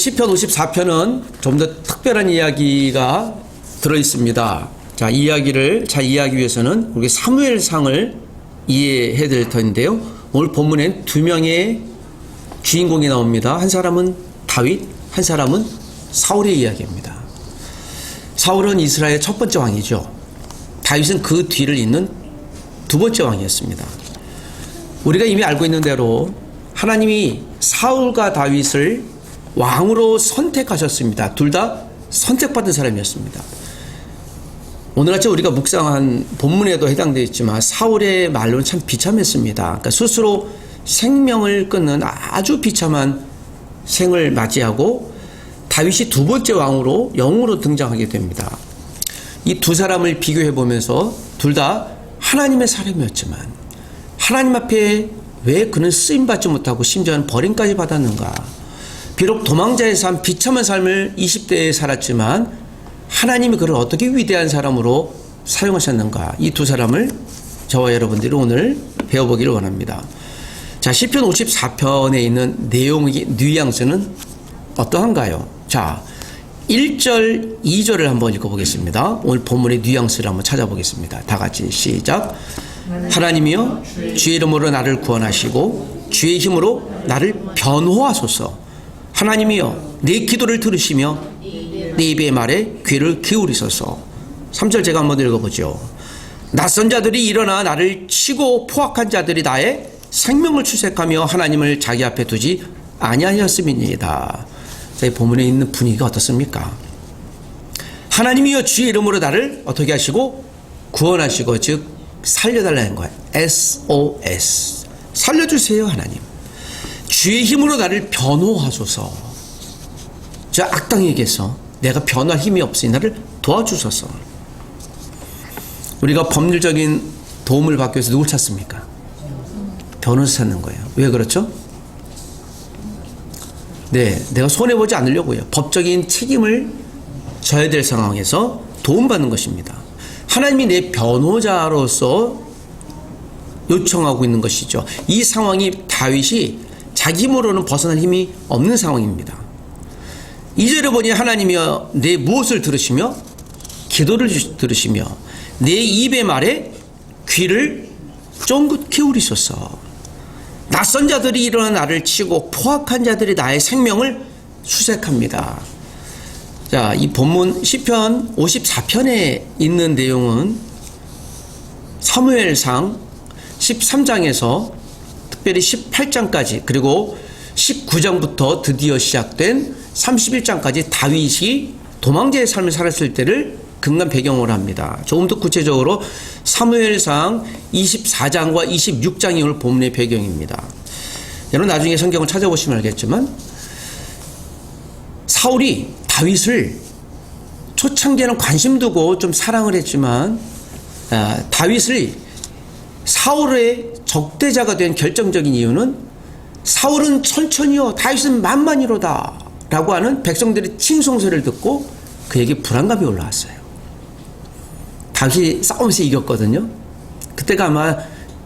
시편 54편은 좀 더 특별한 이야기가 들어있습니다. 자, 이 이야기를 잘 이해하기 위해서는 우리 사무엘상을 이해해야 될 터인데요. 오늘 본문엔 두 명의 주인공이 나옵니다. 한 사람은 다윗, 한 사람은 사울의 이야기입니다. 사울은 이스라엘의 첫 번째 왕이죠. 다윗은 그 뒤를 잇는 두 번째 왕이었습니다. 우리가 이미 알고 있는 대로 하나님이 사울과 다윗을 왕으로 선택하셨습니다. 둘 다 선택받은 사람이었습니다. 오늘 아침 우리가 묵상한 본문에도 해당되어 있지만 사울의 말로는 참 비참했습니다. 그러니까 스스로 생명을 끊는 아주 비참한 생을 맞이하고 다윗이 두 번째 왕으로 영으로 등장하게 됩니다. 이 두 사람을 비교해 보면서 둘 다 하나님의 사람이었지만 하나님 앞에 왜 그는 쓰임받지 못하고 심지어는 버림까지 받았는가. 비록 도망자의 삶, 비참한 삶을 20대에 살았지만 하나님이 그를 어떻게 위대한 사람으로 사용하셨는가. 이 두 사람을 저와 여러분들이 오늘 배워보기를 원합니다. 자, 시편 54편에 있는 내용의 뉘앙스는 어떠한가요? 자, 1절, 2절을 한번 읽어보겠습니다. 오늘 본문의 뉘앙스를 한번 찾아보겠습니다. 다 같이 시작. 하나님이여 주의 이름으로 나를 구원하시고 주의 힘으로 나를 변호하소서. 하나님이여 내 기도를 들으시며 내 입의 말에 귀를 기울이소서. 3절 제가 한번 읽어보죠. 낯선 자들이 일어나 나를 치고 포악한 자들이 나의 생명을 추색하며 하나님을 자기 앞에 두지 아니하였음이니이다. 이 본문에 있는 분위기가 어떻습니까? 하나님이여 주의 이름으로 나를 어떻게 하시고 구원하시고 즉 살려달라는 거예요. SOS. 살려주세요 하나님. 주의 힘으로 나를 변호하소서. 저 악당에게서 내가 변호할 힘이 없으니 나를 도와주소서. 우리가 법률적인 도움을 받기 위해서 누굴 찾습니까? 변호사 찾는 거예요. 왜 그렇죠? 네, 내가 손해보지 않으려고요. 법적인 책임을 져야 될 상황에서 도움받는 것입니다. 하나님이 내 변호자로서 요청하고 있는 것이죠. 이 상황이 다윗이 자기 힘으로는 벗어날 힘이 없는 상황입니다. 2절에 보니 하나님이여 내 무엇을 들으시며 기도를 들으시며 내 입의 말에 귀를 쫑긋 기울이소서. 낯선 자들이 일어나 나를 치고 포악한 자들이 나의 생명을 수색합니다. 자, 이 본문 시편 54편에 있는 내용은 사무엘상 13장에서 특별히 18장까지 그리고 19장부터 드디어 시작된 31장까지 다윗이 도망자의 삶을 살았을 때를 근간 배경으로 합니다. 조금 더 구체적으로 사무엘상 24장과 26장이 오늘 본문의 배경입니다. 여러분 나중에 성경을 찾아보시면 알겠지만 사울이 다윗을 초창기에는 관심 두고 좀 사랑을 했지만 다윗을 사울의 적대자가 된 결정적인 이유는 사울은 천천히요 다윗은 만만히로다 라고 하는 백성들의 칭송소리를 듣고 그에게 불안감이 올라왔어요. 다윗이 싸움에서 이겼거든요. 그때가 아마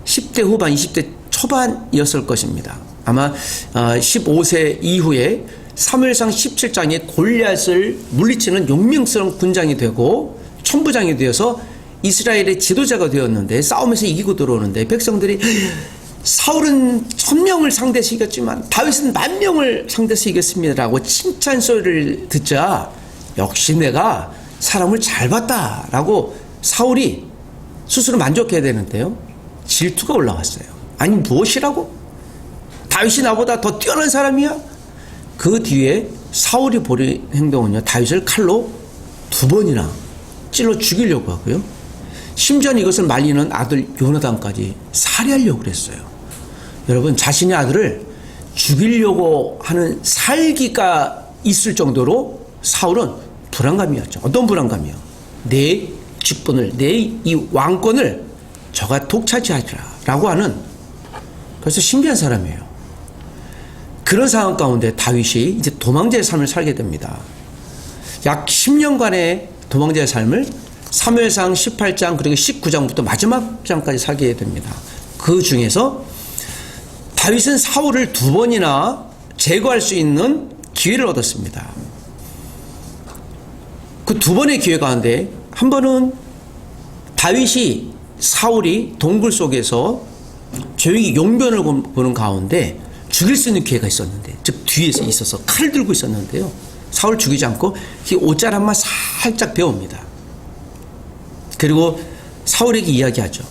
10대 후반 20대 초반이었을 것입니다. 아마 15세 이후에 사무엘상 17장에 골리앗을 물리치는 용맹스러운 군장이 되고 천부장이 되어서 이스라엘의 지도자가 되었는데 싸움에서 이기고 들어오는데 백성들이 사울은 1000명을 상대해서 이겼지만 다윗은 10,000명을 상대해서 이겼습니다라고 칭찬 소리를 듣자 역시 내가 사람을 잘 봤다라고 사울이 스스로 만족해야 되는데요. 질투가 올라왔어요. 아니 무엇이라고? 다윗이 나보다 더 뛰어난 사람이야? 그 뒤에 사울이 벌인 행동은요. 다윗을 칼로 2번이나 찔러 죽이려고 하고요. 심지어는 이것을 말리는 아들 요나단까지 살해하려고 그랬어요. 여러분 자신의 아들을 죽이려고 하는 살기가 있을 정도로 사울은 불안감이었죠. 어떤 불안감이요? 내 직분을 내 이 왕권을 저가 독차지하리라 라고 하는 그래서 신비한 사람이에요. 그런 상황 가운데 다윗이 이제 도망자의 삶을 살게 됩니다. 약 10년간의 도망자의 삶을 사무엘상 18장 그리고 19장부터 마지막 장까지 살게 됩니다. 그 중에서 다윗은 사울을 2번이나 제거할 수 있는 기회를 얻었습니다. 그 두 번의 기회 가운데 한 번은 다윗이 사울이 동굴 속에서 조용히 용변을 보는 가운데 죽일 수 있는 기회가 있었는데, 즉 뒤에서 있어서 칼을 들고 있었는데요. 사울 죽이지 않고 옷자락만 살짝 베옵니다. 그리고 사울에게 이야기하죠.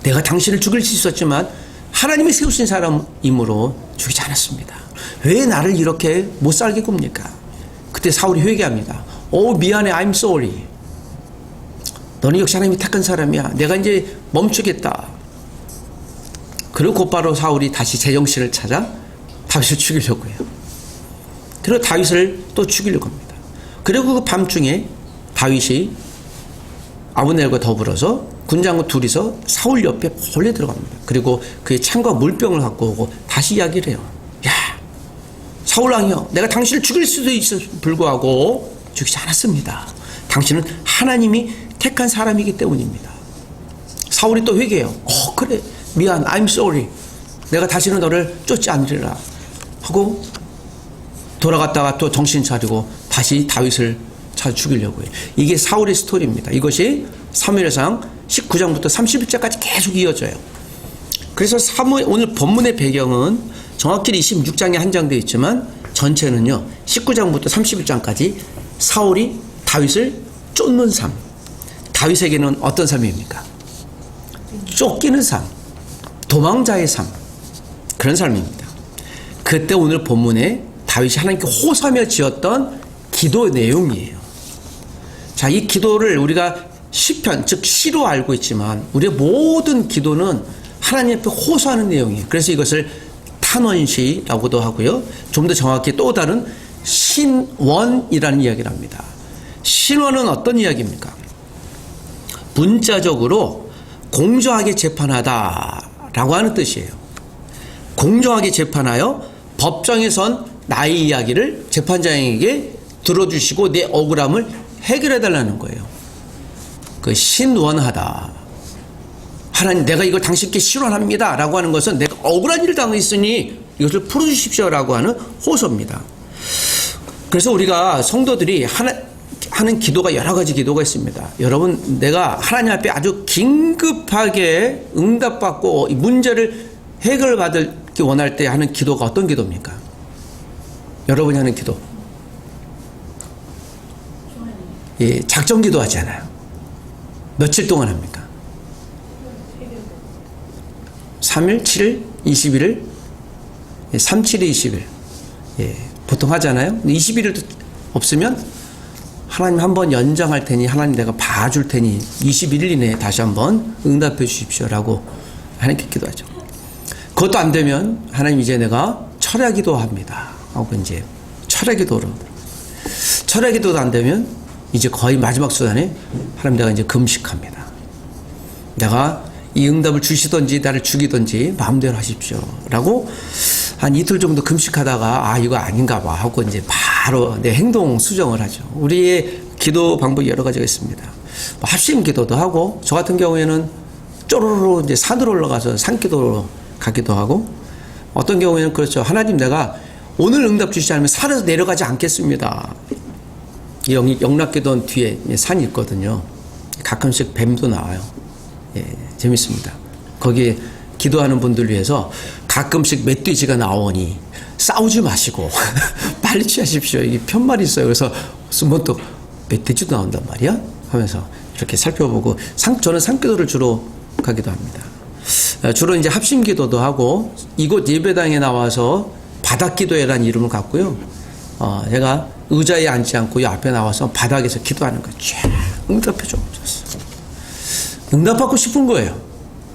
내가 당신을 죽일 수 있었지만 하나님이 세우신 사람이므로 죽이지 않았습니다. 왜 나를 이렇게 못 살게 굽니까? 그때 사울이 회개합니다. 미안해, I'm sorry. 너는 역시 하나님이 택한 사람이야. 내가 이제 멈추겠다. 그리고 곧바로 사울이 다시 제정신을 찾아 다윗을 죽이려고 해요. 그리고 다윗을 또 죽이려고 합니다. 그리고 그 밤중에 다윗이 아브넬과 더불어서 군장과 둘이서 사울 옆에 몰래 들어갑니다. 그리고 그의 창과 물병을 갖고 오고 다시 이야기를 해요. 야, 사울왕이여, 내가 당신을 죽일 수도 있어 불구하고 죽이지 않았습니다. 당신은 하나님이 택한 사람이기 때문입니다. 사울이 또 회개해요. 그래, 미안, I'm sorry. 내가 다시는 너를 쫓지 않으리라 하고 돌아갔다가 또 정신 차리고 다시 다윗을 잘 죽이려고 해요. 이게 사울의 스토리입니다. 이것이 사무엘상 19장부터 31장까지 계속 이어져요. 그래서 오늘 본문의 배경은 정확히 26장에 한정되어 있지만 전체는요 19장부터 31장까지 사울이 다윗을 쫓는 삶. 다윗에게는 어떤 삶입니까? 쫓기는 삶, 도망자의 삶, 그런 삶입니다. 그때 오늘 본문에 다윗이 하나님께 호소하며 지었던 기도 내용이에요. 자, 이 기도를 우리가 시편, 즉 시로 알고 있지만 우리의 모든 기도는 하나님 앞에 호소하는 내용이에요. 그래서 이것을 탄원시라고도 하고요. 좀 더 정확히 또 다른 신원이라는 이야기를 합니다. 신원은 어떤 이야기입니까? 문자적으로 공정하게 재판하다라고 하는 뜻이에요. 공정하게 재판하여 법정에선 나의 이야기를 재판장에게 들어주시고 내 억울함을 해결해달라는 거예요. 그 신원하다. 하나님, 내가 이걸 당신께 실언합니다 라고 하는 것은 내가 억울한 일을 당했으니 이것을 풀어주십시오 라고 하는 호소입니다. 그래서 우리가 성도들이 하는 기도가 여러 가지 기도가 있습니다. 여러분, 내가 하나님 앞에 아주 긴급하게 응답받고 문제를 해결받기 원할 때 하는 기도가 어떤 기도입니까? 여러분이 하는 기도. 예, 작정 기도 하지 않아요. 며칠 동안 합니까? 3일, 7일, 21일, 3, 7일, 20일. 예, 보통 하잖아요. 21일도 없으면 하나님 한번 연장할 테니 하나님 내가 봐줄 테니 21일 이내에 다시 한번 응답해 주십시오라고 하나님께 기도하죠. 그것도 안 되면 하나님 이제 내가 철야 기도합니다 하고 이제 철야 기도로, 철야 기도도 안 되면 이제 거의 마지막 수단에 하나님 내가 이제 금식합니다. 내가 이 응답을 주시든지 나를 죽이든지 마음대로 하십시오 라고 한 이틀 정도 금식하다가 이거 아닌가 봐 하고 이제 바로 내 행동 수정을 하죠. 우리의 기도 방법이 여러 가지가 있습니다. 합심 기도도 하고, 저 같은 경우에는 쪼르르 이제 산으로 올라가서 산기도로 가기도 하고, 어떤 경우에는 그렇죠. 하나님, 내가 오늘 응답 주시지 않으면 산에서 내려가지 않겠습니다. 영락기도원 뒤에 산이 있거든요. 가끔씩 뱀도 나와요. 예, 재밌습니다. 거기에 기도하는 분들 위해서 가끔씩 멧돼지가 나오니 싸우지 마시고 빨리 취하십시오. 이게 편말이 있어요. 그래서 뭐 또 멧돼지도 나온단 말이야? 하면서 이렇게 살펴보고, 저는 산기도를 주로 가기도 합니다. 주로 이제 합심기도도 하고, 이곳 예배당에 나와서 바닥기도회라는 이름을 갖고요. 제가 의자에 앉지 않고 이 앞에 나와서 바닥에서 기도하는 거예요. 쫙 응답해 주옵소서. 응답받고 싶은 거예요.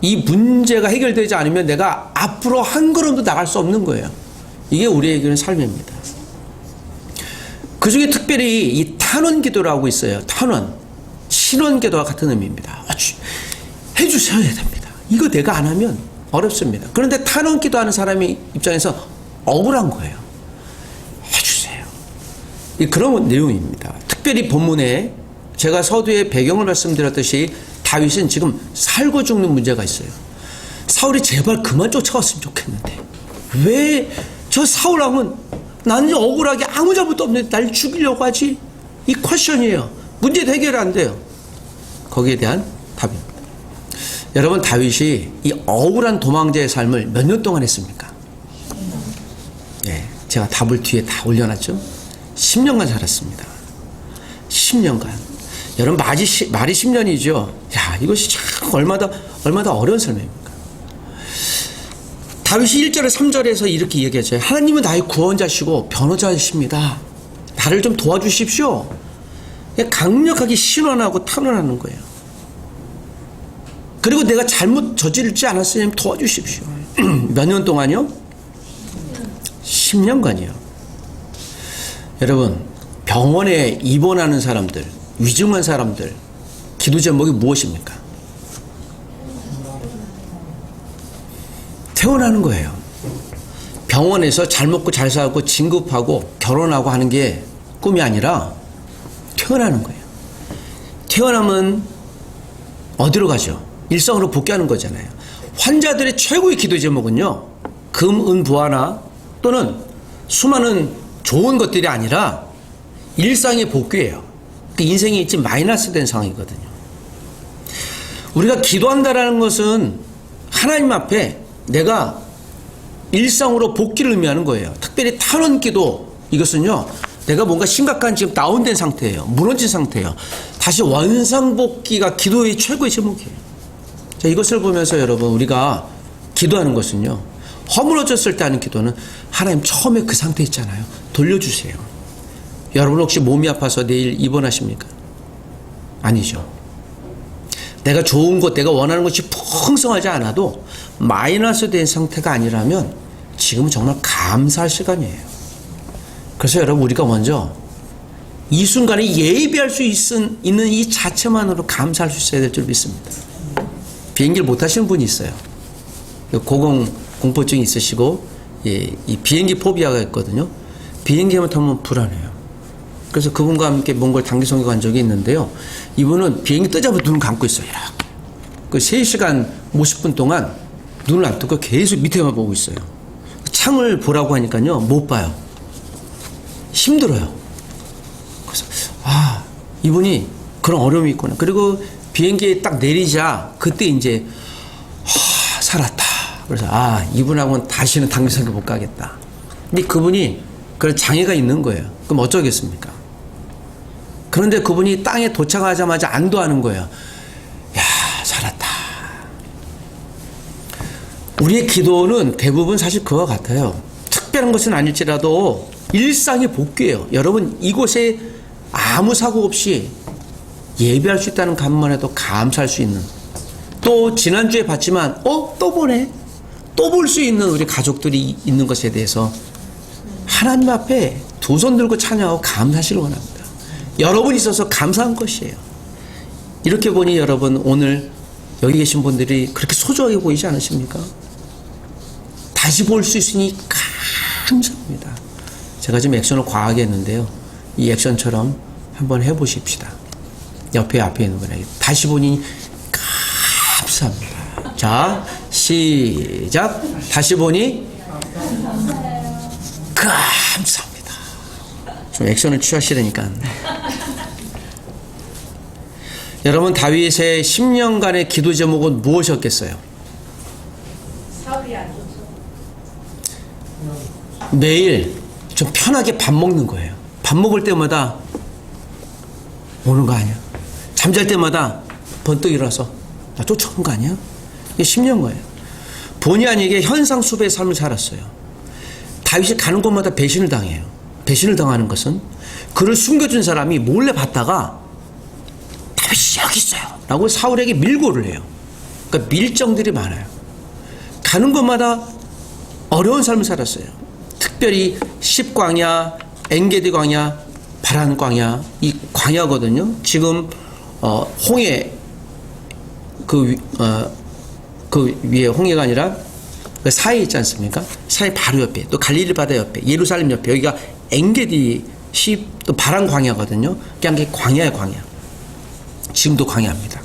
이 문제가 해결되지 않으면 내가 앞으로 한 걸음도 나갈 수 없는 거예요. 이게 우리에게는 삶입니다. 그 중에 특별히 이 탄원기도라고 있어요. 탄원, 신원기도와 같은 의미입니다. 해주셔야 됩니다. 이거 내가 안 하면 어렵습니다. 그런데 탄원기도 하는 사람의 입장에서 억울한 거예요. 해주세요. 그런 내용입니다. 특별히 본문에 제가 서두에 배경을 말씀드렸듯이 다윗은 지금 살고 죽는 문제가 있어요. 사울이 제발 그만 쫓아왔으면 좋겠는데 왜 저 사울왕은 나는 억울하게 아무 잘못도 없는데 날 죽이려고 하지? 이 퀘션이에요. 문제 해결이 안 돼요. 거기에 대한 답입니다. 여러분, 다윗이 이 억울한 도망자의 삶을 몇 년 동안 했습니까? 네, 제가 답을 뒤에 다 올려놨죠. 10년간 살았습니다. 10년간. 여러분, 말이 10년이죠. 야, 이것이 참 얼마나 어려운 삶입니까? 다윗이 1절에 3절에서 이렇게 얘기하죠. 하나님은 나의 구원자시고 변호자이십니다. 나를 좀 도와주십시오. 강력하게 신원하고 탄원하는 거예요. 그리고 내가 잘못 저지르지 않았으면 도와주십시오. 몇 년 동안요? 10년간이요. 여러분, 병원에 입원하는 사람들, 위중한 사람들, 기도 제목이 무엇입니까? 퇴원하는 거예요. 병원에서 잘 먹고 잘 살고 진급하고 결혼하고 하는 게 꿈이 아니라 퇴원하는 거예요. 퇴원하면 어디로 가죠? 일상으로 복귀하는 거잖아요. 환자들의 최고의 기도 제목은요, 금, 은, 부하나 또는 수많은 좋은 것들이 아니라 일상의 복귀예요. 그 인생이 지금 마이너스 된 상황이거든요. 우리가 기도한다라는 것은 하나님 앞에 내가 일상으로 복귀를 의미하는 거예요. 특별히 탄원 기도, 이것은요, 내가 뭔가 심각한 지금 다운된 상태예요. 무너진 상태예요. 다시 원상복귀가 기도의 최고의 제목이에요. 자, 이것을 보면서 여러분, 우리가 기도하는 것은요, 허물어졌을 때 하는 기도는 하나님 처음에 그 상태 있잖아요. 돌려주세요. 여러분 혹시 몸이 아파서 내일 입원하십니까? 아니죠. 내가 좋은 것, 내가 원하는 것이 풍성하지 않아도 마이너스 된 상태가 아니라면 지금은 정말 감사할 시간이에요. 그래서 여러분, 우리가 먼저 이 순간에 예비할 수 있는 이 자체만으로 감사할 수 있어야 될 줄 믿습니다. 비행기를 못 타시는 분이 있어요. 공포증이 있으시고, 이 비행기 포비아가 있거든요. 비행기만 타면 불안해요. 그래서 그분과 함께 몽골 단기성에 간 적이 있는데요. 이분은 비행기 뜨자마자 눈을 감고 있어요. 그 3시간 50분 동안 눈을 안 뜨고 계속 밑에만 보고 있어요. 창을 보라고 하니까요, 못 봐요. 힘들어요. 그래서 이분이 그런 어려움이 있구나. 그리고 비행기에 딱 내리자 그때 이제 살았다. 그래서 이분하고는 다시는 단기성에 못 가겠다. 근데 그분이 그런 장애가 있는 거예요. 그럼 어쩌겠습니까? 그런데 그분이 땅에 도착하자마자 안도하는 거예요. 야, 살았다. 우리의 기도는 대부분 사실 그와 같아요. 특별한 것은 아닐지라도 일상의 복귀예요. 여러분, 이곳에 아무 사고 없이 예배할 수 있다는 것만 해도 감사할 수 있는, 또 지난주에 봤지만 또 보네, 또 볼 수 있는 우리 가족들이 있는 것에 대해서 하나님 앞에 두 손 들고 찬양하고 감사하시길 원합니다. 여러분이 있어서 감사한 것이에요. 이렇게 보니 여러분, 오늘 여기 계신 분들이 그렇게 소중하게 보이지 않으십니까? 다시 볼 수 있으니 감사합니다. 제가 지금 액션을 과하게 했는데요, 이 액션처럼 한번 해보십시다. 앞에 있는 분에게 다시 보니 감사합니다. 자, 시작. 다시 보니 감사합니다. 좀 액션을 취하시라니까. 여러분, 다윗의 10년간의 기도 제목은 무엇이었겠어요? 사울이 안 좋죠. 매일 좀 편하게 밥 먹는 거예요. 밥 먹을 때마다 오는 거 아니야? 잠잘 때마다 번뜩 일어나서 나 쫓아오는 거 아니야? 이게 10년 거예요. 본의 아니게 현상수배의 삶을 살았어요. 다윗이 가는 곳마다 배신을 당해요. 배신을 당하는 것은 그를 숨겨준 사람이 몰래 봤다가 다윗이 여기 있어요 라고 사울에게 밀고를 해요. 그러니까 밀정들이 많아요. 가는 곳마다 어려운 삶을 살았어요. 특별히 십광야, 엔게디 광야, 바란 광야, 이 광야거든요. 지금 홍해 그 위에 홍해가 아니라 그 사이에 있지 않습니까? 사이 바로 옆에, 또 갈릴리 바다 옆에, 예루살렘 옆에, 여기가 엔게디 또 바란 광야거든요. 그냥 광야의 광야. 지금도 광야입니다.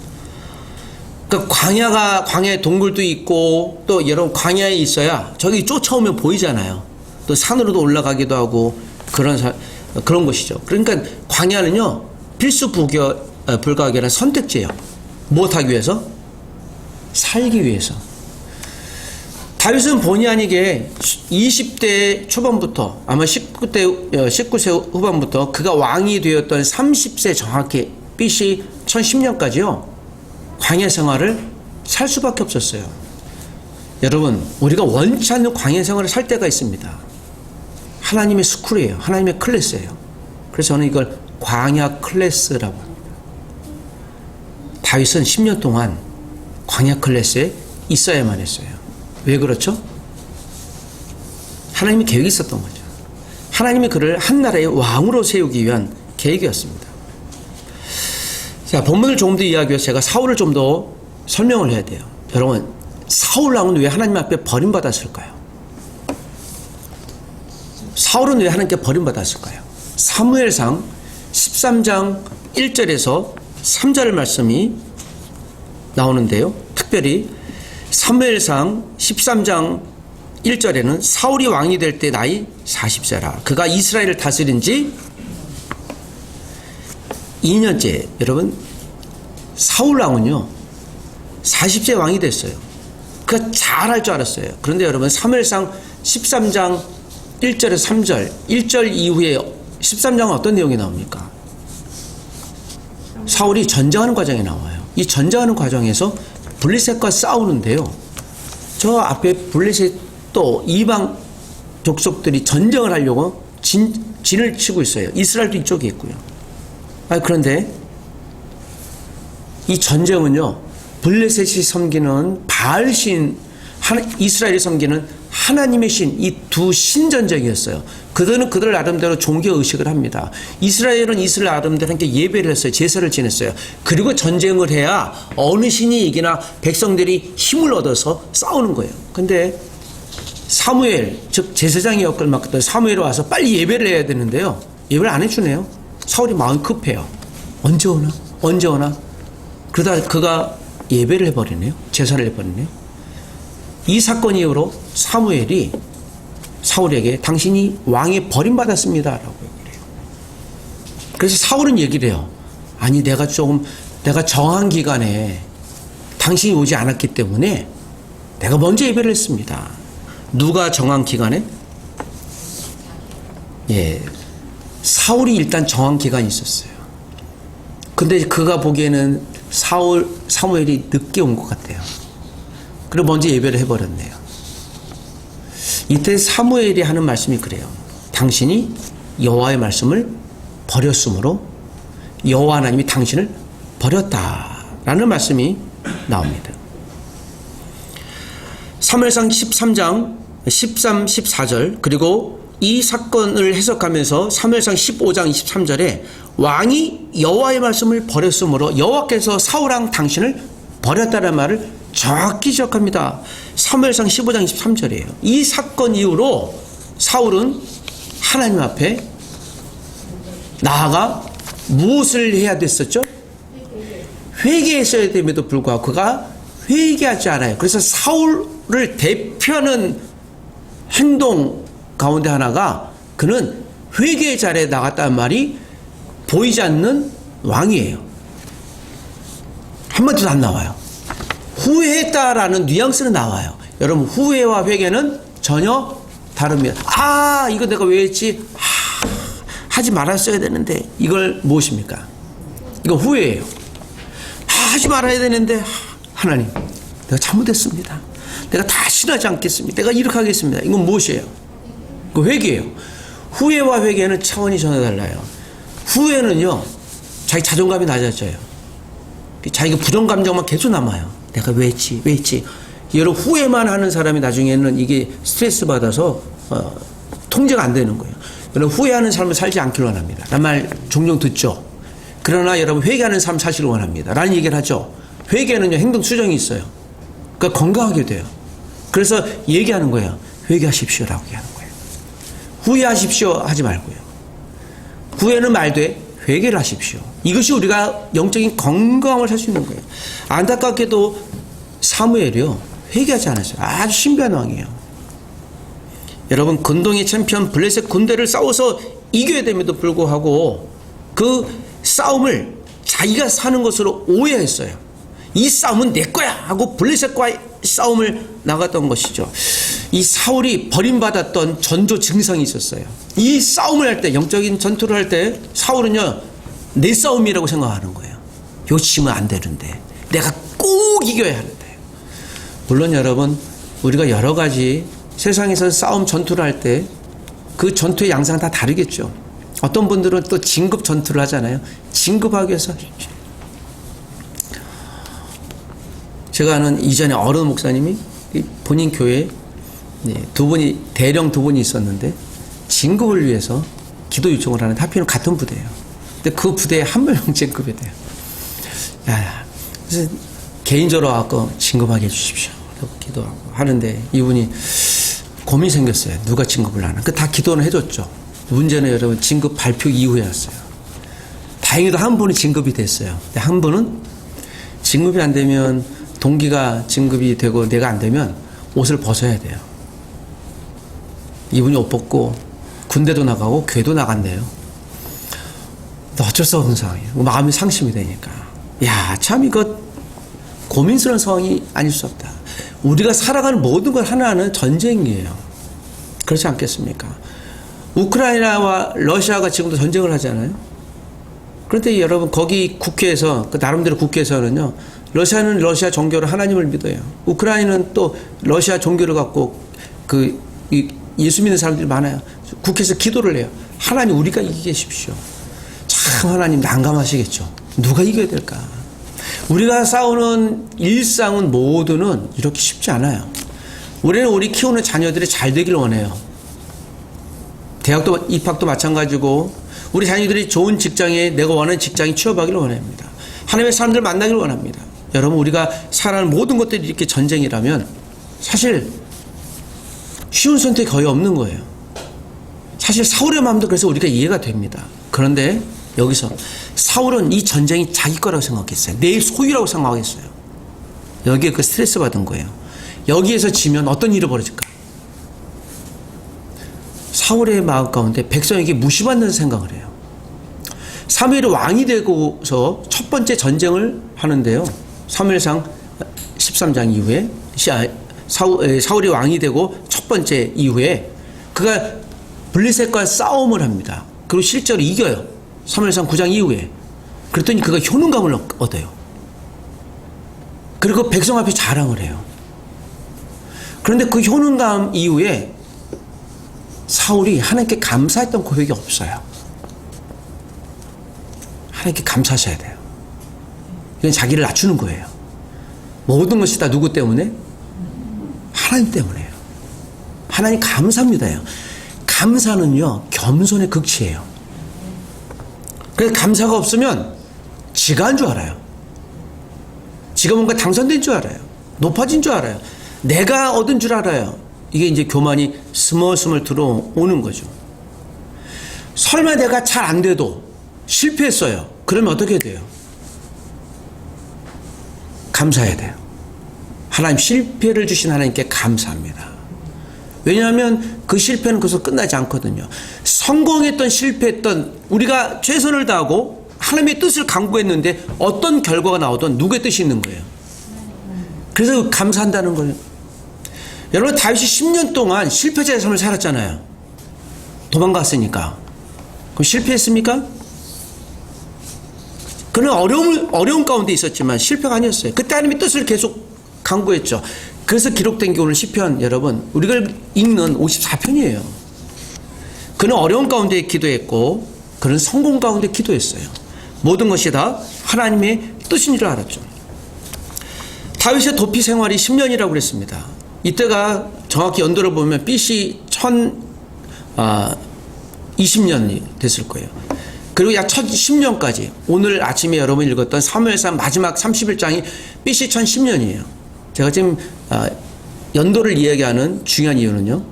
그러니까 광야에 동굴도 있고, 또 여러분 광야에 있어야 저기 쫓아오면 보이잖아요. 또 산으로도 올라가기도 하고 그런 것이죠. 그러니까 광야는요 필수 불가하게 아니라 선택지예요. 무엇하기 위해서? 살기 위해서. 다윗은 본의 아니게 20대 초반부터 아마 19세 후반부터 그가 왕이 되었던 30세 정확히 BC 1010년까지요 광야 생활을 살 수밖에 없었어요. 여러분 우리가 원치 않는 광야 생활을 살 때가 있습니다. 하나님의 스쿨이에요. 하나님의 클래스예요. 그래서 저는 이걸 광야 클래스라고 합니다. 다윗은 10년 동안 광야 클래스에 있어야만 했어요. 왜 그렇죠? 하나님의 계획이 있었던 거죠. 하나님이 그를 한 나라의 왕으로 세우기 위한 계획이었습니다. 자, 본문을 조금 더 이야기해서 제가 사울을 좀 더 설명을 해야 돼요. 여러분, 사울 왕은 왜 하나님 앞에 버림받았을까요? 사울은 왜 하나님께 버림받았을까요? 사무엘상 13장 1절에서 3절 말씀이 나오는데요. 특별히 사무엘상 13장 1절에는 사울이 왕이 될 때 나이 40세라. 그가 이스라엘을 다스린 지 2년째. 여러분, 사울 왕은요 40세 왕이 됐어요. 그가 잘할 줄 알았어요. 그런데 여러분 사무엘상 13장 1절에서 3절 1절 이후에 13장은 어떤 내용이 나옵니까? 사울이 전쟁하는 과정이 나와요. 이 전쟁하는 과정에서 블레셋과 싸우는데요. 저 앞에 블레셋 또 이방 족속들이 전쟁을 하려고 진을 치고 있어요. 이스라엘도 이쪽에 있고요. 그런데 이 전쟁은요. 블레셋이 섬기는 바알신, 이스라엘이 섬기는 하나님의 신, 이 두 신전쟁이었어요. 그들은 그들 나름대로 종교의식을 합니다. 이스라엘은 이스라엘 나름대로 함께 예배를 했어요. 제사를 지냈어요. 그리고 전쟁을 해야 어느 신이 이기나 백성들이 힘을 얻어서 싸우는 거예요. 근데 사무엘, 즉 제사장의 역할을 맡았던 사무엘이 와서 빨리 예배를 해야 되는데요. 예배를 안 해주네요. 사울이 마음이 급해요. 언제 오나? 언제 오나? 그러다 그가 예배를 해버리네요. 제사를 해버리네요. 이 사건 이후로 사무엘이 사울에게 당신이 왕에 버림받았습니다 라고 얘기를 해요. 그래서 사울은 얘기를 해요. 아니 내가 정한 기간에 당신이 오지 않았기 때문에 내가 먼저 예배를 했습니다. 누가 정한 기간에? 사울이 일단 정한 기간이 있었어요. 근데 그가 보기에는 사무엘이 늦게 온 것 같아요. 그리고 먼저 예배를 해버렸네요. 이때 사무엘이 하는 말씀이 그래요. 당신이 여호와의 말씀을 버렸으므로 여호와 하나님이 당신을 버렸다라는 말씀이 나옵니다. 사무엘상 13장 13, 14절 그리고 이 사건을 해석하면서 사무엘상 15장 23절에 왕이 여호와의 말씀을 버렸으므로 여호와께서 사울왕 당신을 버렸다는 말을 정확히 지적합니다. 사무엘상 15장 23절이에요. 이 사건 이후로 사울은 하나님 앞에 나아가 무엇을 해야 됐었죠? 회개했어야 됨에도 불구하고 그가 회개하지 않아요. 그래서 사울을 대표하는 행동 가운데 하나가 그는 회개의 자리에 나갔다는 말이 보이지 않는 왕이에요. 한마디도 안 나와요. 후회했다라는 뉘앙스는 나와요. 여러분 후회와 회개는 전혀 다릅니다. 이거 내가 왜 했지? 하지 말았어야 되는데 이걸 무엇입니까? 이거 후회예요. 하지 말아야 되는데 하나님 내가 잘못했습니다. 내가 다시는 하지 않겠습니다. 내가 이렇게 하겠습니다. 이건 무엇이에요? 그 회개예요. 후회와 회개는 차원이 전혀 달라요. 후회는요 자기 자존감이 낮아져요. 자기가 부정감정만 계속 남아요. 내가 왜 했지? 여러분 후회만 하는 사람이 나중에는 이게 스트레스 받아서 통제가 안 되는 거예요. 여러분 후회하는 삶을 살지 않기를 원합니다. 라는 말 종종 듣죠. 그러나 여러분 회개하는 삶 사시를 원합니다. 라는 얘기를 하죠. 회개는요 행동 수정이 있어요. 그러니까 건강하게 돼요. 그래서 얘기하는 거예요. 회개하십시오라고 얘기하는 거예요. 후회하십시오 하지 말고요. 후회는 말돼 회개를 하십시오. 이것이 우리가 영적인 건강을 살 수 있는 거예요. 안타깝게도 사무엘이요 회개하지 않았어요. 아주 신비한 왕이에요. 여러분 근동의 챔피언 블레셋 군대를 싸워서 이겨야 됨에도 불구하고 그 싸움을 자기가 사는 것으로 오해했어요. 이 싸움은 내 거야 하고 블레셋과의 싸움을 나갔던 것이죠. 이 사울이 버림받았던 전조 증상이 있었어요. 이 싸움을 할 때, 영적인 전투를 할 때 사울은요, 내 싸움이라고 생각하는 거예요. 요치면 안 되는데, 내가 꼭 이겨야 하는데. 물론 여러분, 우리가 여러 가지 세상에서 싸움 전투를 할 때 그 전투의 양상은 다 다르겠죠. 어떤 분들은 또 진급 전투를 하잖아요. 진급하기 위해서. 제가 아는 이전에 어른 목사님이 본인 교회에 대령 두 분이 있었는데 진급을 위해서 기도 요청을 하는데 하필은 같은 부대예요. 근데 그 부대에 한 명 진급이 돼요. 그래서 개인적으로 와서 진급하게 해주십시오. 기도하고 하는데 이분이 고민이 생겼어요. 누가 진급을 하나. 다 기도는 해줬죠. 문제는 여러분 진급 발표 이후에 왔어요. 다행히도 한 분이 진급이 됐어요. 근데 한 분은 진급이 안 되면 동기가 진급이 되고 내가 안 되면 옷을 벗어야 돼요. 이분이 옷 벗고 군대도 나가고 교회도 나간대요. 어쩔 수 없는 상황이에요. 마음이 상심이 되니까. 야, 참 이거 고민스러운 상황이 아닐 수 없다. 우리가 살아가는 모든 걸 하나하나는 전쟁이에요. 그렇지 않겠습니까? 우크라이나와 러시아가 지금도 전쟁을 하잖아요. 그런데 여러분 거기 국회에서 그 나름대로 국회에서는요. 러시아는 러시아 종교로 하나님을 믿어요. 우크라이나는 또 러시아 종교를 갖고 예수 믿는 사람들이 많아요. 국회에서 기도를 해요. 하나님 우리가 이기게 하십시오. 참 하나님 난감하시겠죠. 누가 이겨야 될까? 우리가 싸우는 일상은 모두는 이렇게 쉽지 않아요. 우리는 우리 키우는 자녀들이 잘 되길 원해요. 대학도 입학도 마찬가지고 우리 자녀들이 좋은 직장에 내가 원하는 직장에 취업하기를 원합니다. 하나님의 사람들을 만나기를 원합니다. 여러분 우리가 살아가는 모든 것들이 이렇게 전쟁이라면 사실 쉬운 선택이 거의 없는 거예요. 사실 사울의 마음도 그래서 우리가 이해가 됩니다. 그런데 여기서 사울은 이 전쟁이 자기 거라고 생각했어요. 내 소유라고 생각했어요. 여기에 그 스트레스 받은 거예요. 여기에서 지면 어떤 일이 벌어질까? 사울의 마음 가운데 백성에게 무시받는 생각을 해요. 사무엘이 왕이 되고서 첫 번째 전쟁을 하는데요. 사무엘상 13장 이후에 사울이 왕이 되고 첫 번째 이후에 그가 블레셋과 싸움을 합니다. 그리고 실제로 이겨요. 사무엘상 9장 이후에. 그랬더니 그가 효능감을 얻어요. 그리고 백성 앞에 자랑을 해요. 그런데 그 효능감 이후에 사울이 하나님께 감사했던 고백이 없어요. 하나님께 감사하셔야 돼요. 이건 자기를 낮추는 거예요. 모든 것이 다 누구 때문에? 하나님 때문에요. 하나님 감사합니다요. 감사는요 겸손의 극치예요. 그래서 감사가 없으면 지가 한 줄 알아요. 지가 뭔가 당선된 줄 알아요. 높아진 줄 알아요. 내가 얻은 줄 알아요. 이게 이제 교만이 스멀스멀 들어오는 거죠. 설마 내가 잘 안 돼도 실패했어요. 그러면 어떻게 돼요? 감사해야 돼요. 하나님 실패를 주신 하나님께 감사합니다. 왜냐하면 그 실패는 거기서 끝나지 않거든요. 성공했던 실패했던 우리가 최선을 다하고 하나님의 뜻을 강구했는데 어떤 결과가 나오든 누구의 뜻이 있는 거예요. 그래서 감사한다는 거예요. 여러분 다윗이 10년 동안 실패자의 삶을 살았잖아요. 도망갔으니까. 그럼 실패했습니까? 그는 어려운 가운데 있었지만 실패가 아니었어요. 그때 하나님의 뜻을 계속 강구했죠. 그래서 기록된 게 오늘 시편 여러분 우리가 읽는 54편이에요. 그는 어려운 가운데 기도했고 그는 성공 가운데 기도했어요. 모든 것이 다 하나님의 뜻인 줄 알았죠. 다윗의 도피 생활이 10년이라고 그랬습니다. 이때가 정확히 연도를 보면 BC 1020년이 됐을 거예요. 그리고 약 1010년까지 오늘 아침에 여러분이 읽었던 사무엘상 마지막 31장이 BC 1010년이에요. 제가 지금 연도를 이야기하는 중요한 이유는요.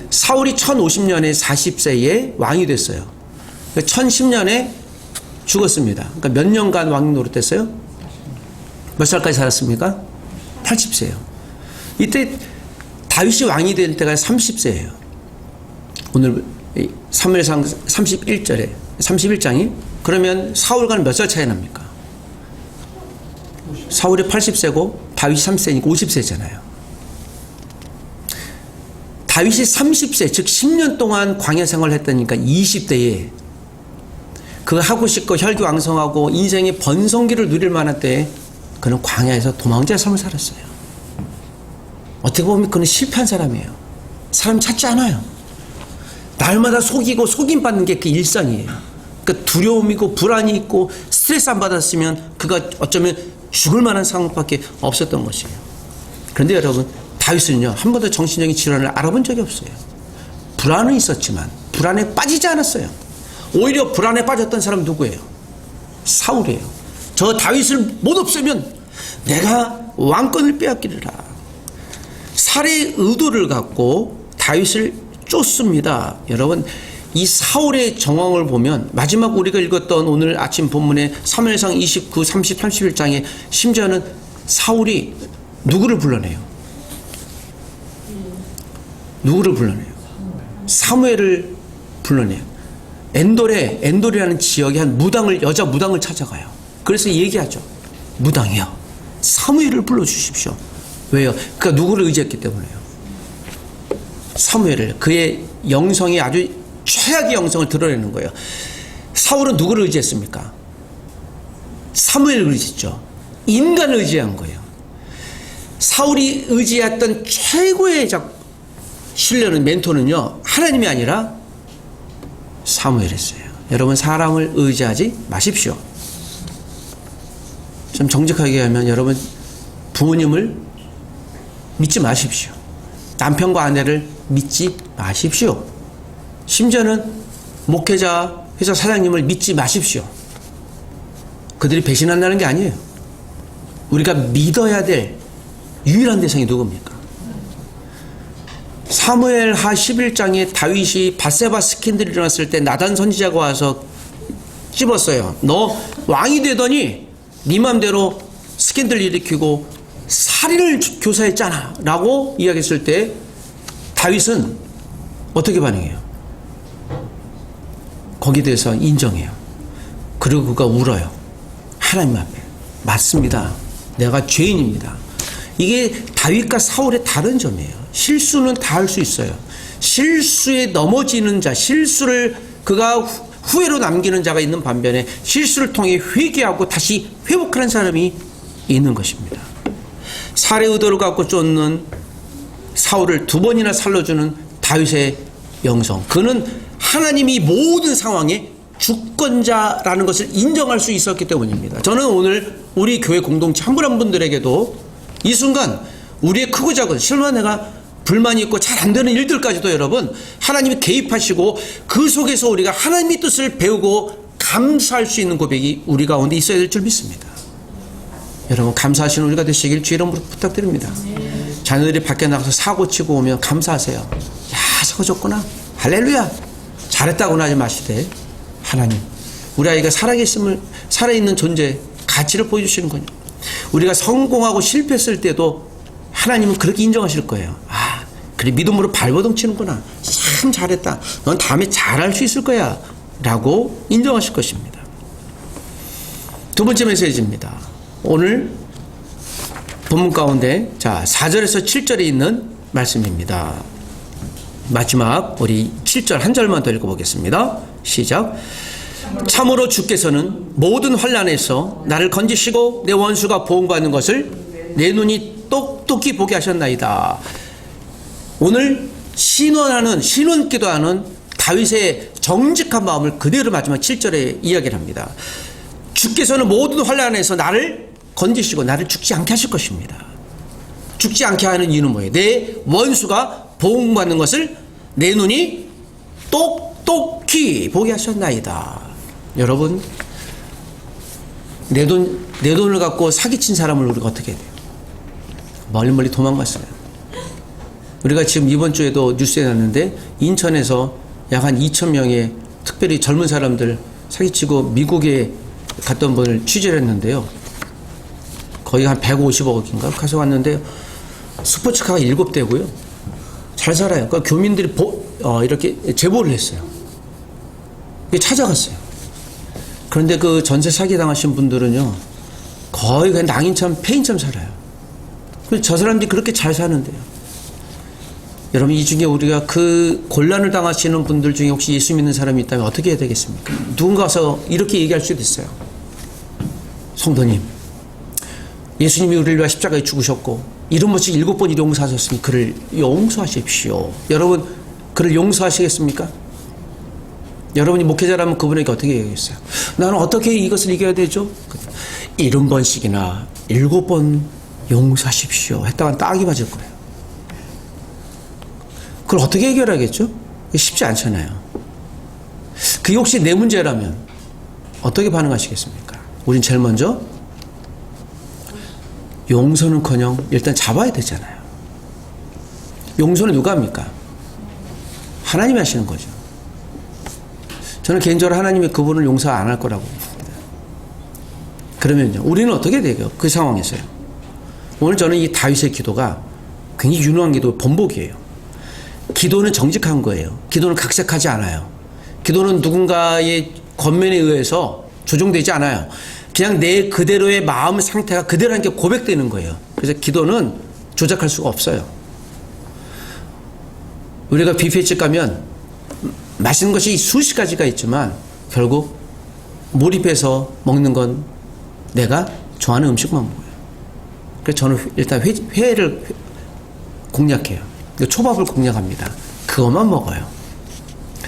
사울이 1050년에 40세에 왕이 됐어요. 1010년에 죽었습니다. 그러니까 몇 년간 왕 노릇했어요? 몇 살까지 살았습니까? 80세요. 이때 다윗이 왕이 될 때가 30세예요. 오늘 사무엘상 31장이 그러면 사울과는 몇 살 차이 납니까? 사울이 80세고 다윗이 30세니까 50세잖아요. 다윗이 30세, 즉 10년 동안 광야 생활을 했다니까 20대에 그 하고 싶고 혈기왕성하고 인생의 번성기를 누릴 만한 때에 그는 광야에서 도망자의 삶을 살았어요. 어떻게 보면 그는 실패한 사람이에요. 사람 찾지 않아요. 날마다 속이고 속임받는 게 그 일상이에요. 그러니까 두려움이고 불안이 있고 스트레스 안 받았으면 그가 어쩌면 죽을 만한 상황밖에 없었던 것이에요. 그런데 여러분, 다윗은요, 한 번도 정신적인 질환을 알아본 적이 없어요. 불안은 있었지만 불안에 빠지지 않았어요. 오히려 불안에 빠졌던 사람은 누구예요? 사울이에요. 저 다윗을 못 없애면 내가 왕권을 빼앗기리라. 살해의 의도를 갖고 다윗을 쫓습니다. 여러분, 이 사울의 정황을 보면 마지막 우리가 읽었던 오늘 아침 본문의 사무엘상 29, 30, 31장에 심지어는 사울이 누구를 불러내요? 누구를 불러내요? 사무엘을 불러내요. 엔돌이라는 지역에 한 무당을, 여자 무당을 찾아가요. 그래서 얘기하죠. 무당이요, 사무엘을 불러주십시오. 왜요? 그러니까 누구를 의지했기 때문에요. 사무엘을, 그의 영성이 아주 최악의 영성을 드러내는 거예요. 사울은 누구를 의지했습니까? 사무엘을 의지했죠. 인간을 의지한 거예요. 사울이 의지했던 최고의 신뢰는, 멘토는요, 하나님이 아니라 사무엘이었어요. 여러분, 사람을 의지하지 마십시오. 좀 정직하게 하면 여러분, 부모님을 믿지 마십시오. 남편과 아내를 믿지 마십시오. 심지어는 목회자, 회사 사장님을 믿지 마십시오. 그들이 배신한다는 게 아니에요. 우리가 믿어야 될 유일한 대상이 누굽니까? 사무엘하 11장에 다윗이 밧세바 스캔들이 일어났을 때 나단 선지자가 와서 찝었어요. 너 왕이 되더니 네 맘대로 스캔들 일으키고 살인을 교사했잖아 라고 이야기했을 때 다윗은 어떻게 반응해요? 거기에 대해서 인정해요. 그리고 그가 울어요. 하나님 앞에. 맞습니다. 내가 죄인입니다. 이게 다윗과 사울의 다른 점이에요. 실수는 다 할 수 있어요. 실수에 넘어지는 자, 실수를 그가 후회로 남기는 자가 있는 반면에 실수를 통해 회개하고 다시 회복하는 사람이 있는 것입니다. 살해 의도를 갖고 쫓는 사울을 2번이나 살려주는 다윗의 영성. 그는 하나님이 모든 상황에 주권자라는 것을 인정할 수 있었기 때문입니다. 저는 오늘 우리 교회 공동체 한 분 한 분들에게도 이 순간 우리의 크고 작은, 실만 내가 불만이 있고 잘 안 되는 일들까지도 여러분, 하나님이 개입하시고 그 속에서 우리가 하나님의 뜻을 배우고 감사할 수 있는 고백이 우리 가운데 있어야 될 줄 믿습니다. 여러분, 감사하시는 우리가 되시길 주 이름으로 부탁드립니다. 자녀들이 밖에 나가서 사고 치고 오면 감사하세요. 야, 사고 쳤구나. 할렐루야. 잘했다고는 하지 마시되, 하나님, 우리 아이가 살아있는 존재, 가치를 보여주시는 거예요. 우리가 성공하고 실패했을 때도 하나님은 그렇게 인정하실 거예요. 아, 그래, 믿음으로 발버둥 치는구나. 참 잘했다. 넌 다음에 잘할 수 있을 거야. 라고 인정하실 것입니다. 두 번째 메시지입니다. 오늘 본문 가운데 4절에서 7절에 있는 말씀입니다. 마지막 우리 7절 한 절만 더 읽어보겠습니다. 시작. 참으로 주께서는 모든 환난에서 나를 건지시고 내 원수가 보응받는 것을 내 눈이 똑똑히 보게 하셨나이다. 오늘 신원 기도하는 다윗의 정직한 마음을 그대로 마지막 7절에 이야기를 합니다. 주께서는 모든 환난에서 나를 건지시고 나를 죽지 않게 하실 것입니다. 죽지 않게 하는 이유는 뭐예요? 내 원수가 보응받는 것을 내 눈이 똑똑히 보게 하셨나이다. 여러분, 내 돈을 갖고 사기친 사람을 우리가 어떻게 해야 돼요? 멀리 도망갔어요. 우리가 지금 이번 주에도 뉴스에 났는데 인천에서 약 한 2,000명의 특별히 젊은 사람들 사기치고 미국에 갔던 분을 취재를 했는데요. 거의 한 150억인가 가서 왔는데 스포츠카가 7대고요. 잘 살아요. 그러니까 교민들이 이렇게 제보를 했어요. 찾아갔어요. 그런데 그 전세 사기 당하신 분들은요, 거의 그냥 낭인처럼 폐인처럼 살아요. 저 사람들이 그렇게 잘 사는데요. 여러분, 이 중에 우리가 그 곤란을 당하시는 분들 중에 혹시 예수 믿는 사람이 있다면 어떻게 해야 되겠습니까? 누군가 와서 이렇게 얘기할 수도 있어요. 성도님, 예수님이 우리를 위해 십자가에 죽으셨고 이름 없이 7번 용서하셨으니 그를 용서하십시오. 여러분, 그를 용서하시겠습니까? 여러분이 목회자라면 그분에게 어떻게 얘기하겠어요? 나는 어떻게 이것을 이겨야 되죠? 70번씩이나 7번 용서하십시오 했다간 딱이 맞을 거예요. 그걸 어떻게 해결하겠죠? 쉽지 않잖아요. 그게 혹시 내 문제라면 어떻게 반응하시겠습니까? 우린 제일 먼저 용서는커녕 일단 잡아야 되잖아요. 용서는 누가 합니까? 하나님이 하시는 거죠. 저는 개인적으로 하나님이 그분을 용서 안 할 거라고 봅니다. 그러면요, 우리는 어떻게 돼요? 그 상황에서요. 오늘 저는 이 다윗의 기도가 굉장히 유능한 기도, 번복이에요. 기도는 정직한 거예요. 기도는 각색하지 않아요. 기도는 누군가의 권면에 의해서 조종되지 않아요. 그냥 내 그대로의 마음 상태가 그대로 함께 고백되는 거예요. 그래서 기도는 조작할 수가 없어요. 우리가 뷔페집 가면 맛있는 것이 수십 가지가 있지만 결국 몰입해서 먹는 건 내가 좋아하는 음식만 먹어요. 그래서 저는 일단 회를 공략해요. 초밥을 공략합니다. 그것만 먹어요.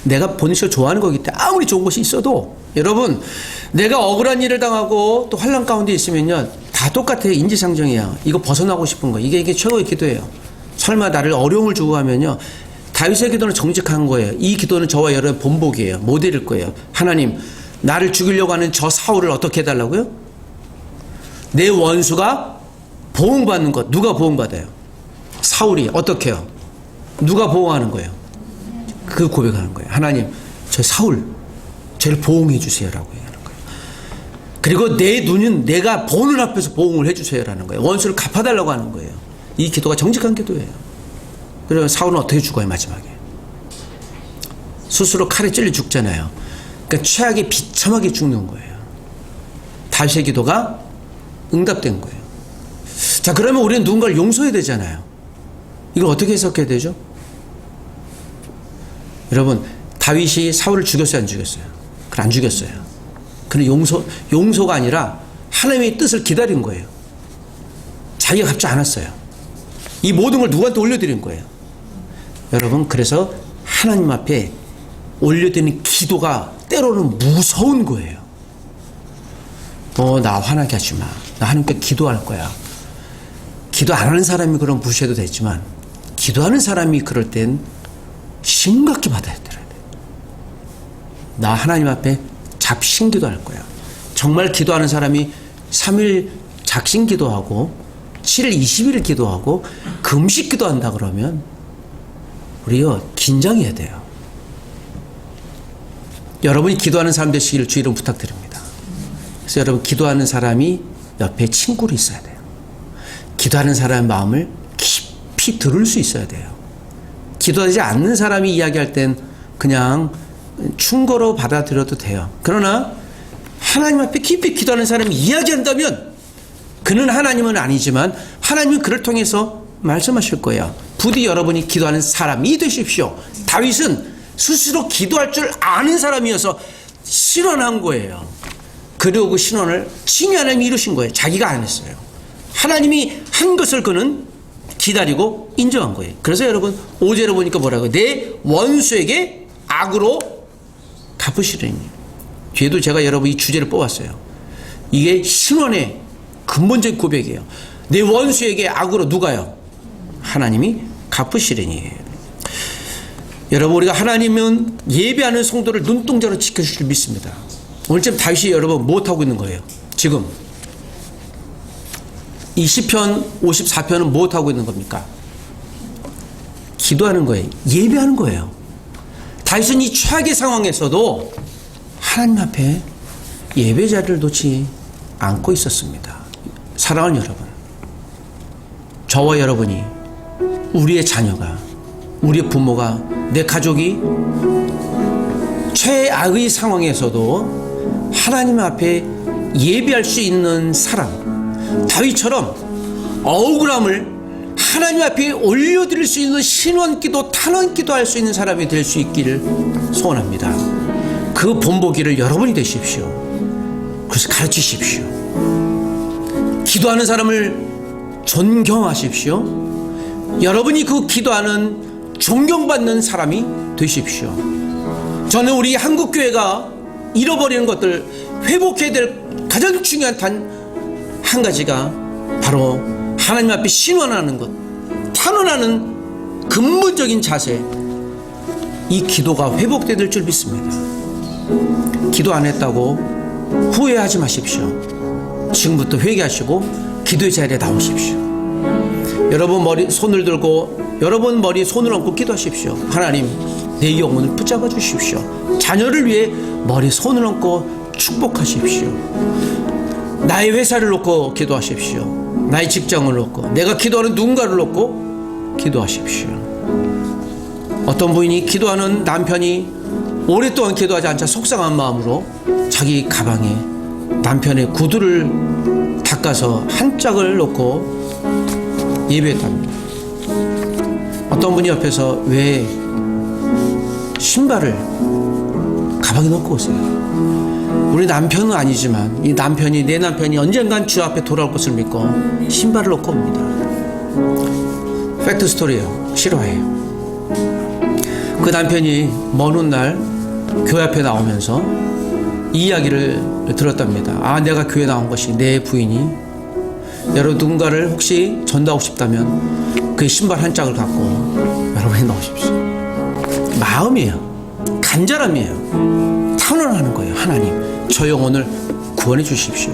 내가 본인이 좋아하는 거기 때문에 아무리 좋은 것이 있어도 여러분, 내가 억울한 일을 당하고 또 환난 가운데 있으면요, 다 똑같아요. 인지상정이야. 이거 벗어나고 싶은 거. 이게 최고의 기도예요. 설마 나를 어려움을 주고 하면요, 다윗의 기도는 정직한 거예요. 이 기도는 저와 여러분의 본복이에요. 모델일 거예요. 하나님, 나를 죽이려고 하는 저 사울을 어떻게 해달라고요? 내 원수가 보응받는 것. 누가 보응받아요? 사울이. 어떻게 해요? 누가 보응하는 거예요? 그 고백하는 거예요. 하나님, 저 사울 쟤를 보응해 주세요라고 얘기하는 거예요. 그리고 내 눈은 내가 보는 앞에서 보응을 해 주세요라는 거예요. 원수를 갚아달라고 하는 거예요. 이 기도가 정직한 기도예요. 그러면 사울은 어떻게 죽어요? 마지막에 스스로 칼에 찔려 죽잖아요. 그러니까 최악의 비참하게 죽는 거예요. 다윗의 기도가 응답된 거예요. 자, 그러면 우리는 누군가를 용서해야 되잖아요. 이걸 어떻게 해석해야 되죠? 여러분, 다윗이 사울을 죽였어요, 안 죽였어요? 그걸 안 죽였어요. 그는 용서가 아니라 하나님의 뜻을 기다린 거예요. 자기가 갚지 않았어요. 이 모든 걸 누구한테 올려드린 거예요. 여러분, 그래서 하나님 앞에 올려드리는 기도가 때로는 무서운 거예요. 나 화나게 하지 마. 나 하나님께 기도할 거야. 기도 안 하는 사람이 그럼 무시해도 되지만 기도하는 사람이 그럴 땐 심각히 받아들여야 돼. 나 하나님 앞에 잡신 기도할 거야. 정말 기도하는 사람이 3일 작신 기도하고 7일 20일 기도하고 금식 기도한다 그러면 우리요, 긴장해야 돼요. 여러분이 기도하는 사람 되시기를 주의로 부탁드립니다. 그래서 여러분, 기도하는 사람이 옆에 친구로 있어야 돼요. 기도하는 사람의 마음을 깊이 들을 수 있어야 돼요. 기도하지 않는 사람이 이야기할 땐 그냥 충고로 받아들여도 돼요. 그러나 하나님 앞에 깊이 기도하는 사람이 이야기한다면 그는 하나님은 아니지만 하나님은 그를 통해서 말씀하실 거예요. 부디 여러분이 기도하는 사람이 되십시오. 다윗은 스스로 기도할 줄 아는 사람이어서 신원한 거예요. 그리고 그 신원을 친히 하나님이 이루신 거예요. 자기가 안 했어요. 하나님이 한 것을 그는 기다리고 인정한 거예요. 그래서 여러분, 5절에 보니까 뭐라고요? 내 원수에게 악으로 갚으시려니. 뒤에도 제가 여러분 이 주제를 뽑았어요. 이게 신원의 근본적인 고백이에요. 내 원수에게 악으로 누가요? 하나님이 갚으시려니. 여러분, 우리가 하나님은 예배하는 성도를 눈동자로 지켜주실 줄 믿습니다. 오늘쯤 다윗이 여러분 무엇하고 있는 거예요? 지금 이 시편 54편은 무엇하고 있는 겁니까? 기도하는 거예요. 예배하는 거예요. 다윗은 이 최악의 상황에서도 하나님 앞에 예배 자리를 놓지 않고 있었습니다. 사랑하는 여러분, 저와 여러분이, 우리의 자녀가 우리의 부모가, 내 가족이 최악의 상황에서도 하나님 앞에 예배할 수 있는 사람, 다윗처럼 억울함을 하나님 앞에 올려드릴 수 있는 신원기도, 탄원기도 할 수 있는 사람이 될 수 있기를 소원합니다. 그 본보기를 여러분이 되십시오. 그래서 가르치십시오. 기도하는 사람을 존경하십시오. 여러분이 그 기도하는 존경받는 사람이 되십시오. 저는 우리 한국교회가 잃어버리는 것들, 회복해야 될 가장 중요한 단 한 가지가 바로 하나님 앞에 신원하는 것, 탄원하는 근본적인 자세, 이 기도가 회복될 줄 믿습니다. 기도 안 했다고 후회하지 마십시오. 지금부터 회개하시고 기도의 자리에 나오십시오. 여러분 머리 손을 들고, 여러분 머리에 손을 얹고 기도하십시오. 하나님, 내 영혼을 붙잡아 주십시오. 자녀를 위해 머리에 손을 얹고 축복하십시오. 나의 회사를 놓고 기도하십시오. 나의 직장을 놓고, 내가 기도하는 누군가를 놓고 기도하십시오. 어떤 부인이 기도하는 남편이 오랫동안 기도하지 않자 속상한 마음으로 자기 가방에 남편의 구두를 닦아서 한 짝을 놓고 예배했답니다. 어떤 분이 옆에서 왜 신발을 가방에 넣고 오세요? 우리 남편은 아니지만 이 남편이, 내 남편이 언젠간 주 앞에 돌아올 것을 믿고 신발을 놓고 옵니다. 팩트 스토리예요. 실화예요. 그 남편이 먼 훗날 교회 앞에 나오면서 이 이야기를 들었답니다. 아, 내가 교회 나온 것이 내 부인이, 여러분 누군가를 혹시 전도하고 싶다면 그 신발 한 짝을 갖고 여러분이 넣으십시오. 마음이에요. 간절함이에요. 탄원하는 거예요. 하나님, 저 영혼을 구원해 주십시오.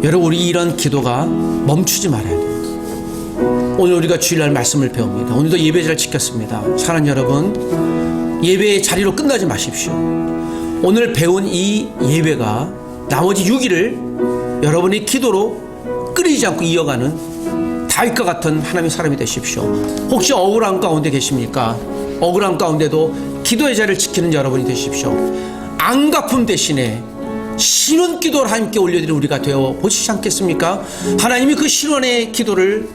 여러분, 우리 이런 기도가 멈추지 말아야 돼요. 오늘 우리가 주일날 말씀을 배웁니다. 오늘도 예배자를 지켰습니다. 사랑하는 여러분, 예배의 자리로 끝나지 마십시오. 오늘 배운 이 예배가 나머지 6일을 여러분의 기도로 끊이지 않고 이어가는 다윗과 같은 하나님의 사람이 되십시오. 혹시 억울한 가운데 계십니까? 억울한 가운데도 기도의 자리를 지키는 여러분이 되십시오. 안갚음 대신에 신원 기도를 하나님께 올려드리는 우리가 되어 보시지 않겠습니까? 하나님이 그 신원의 기도를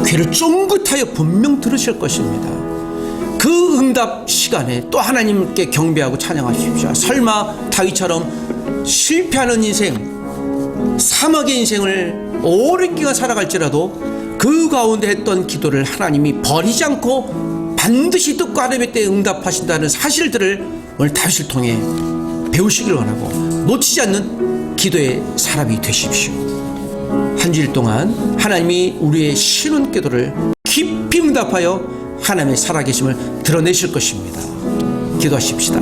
귀를 쫑긋하여 분명 들으실 것입니다. 그 응답 시간에 또 하나님께 경배하고 찬양하십시오. 설마 다윗처럼 실패하는 인생, 사막의 인생을 오랜 기간 살아갈지라도 그 가운데 했던 기도를 하나님이 버리지 않고 반드시 듣고 하나님의 때에 응답하신다는 사실들을 오늘 다윗을 통해 배우시길 원하고 놓치지 않는 기도의 사람이 되십시오. 한 주일 동안 하나님이 우리의 신원 기도를 깊이 응답하여 하나님의 살아계심을 드러내실 것입니다. 기도하십시다.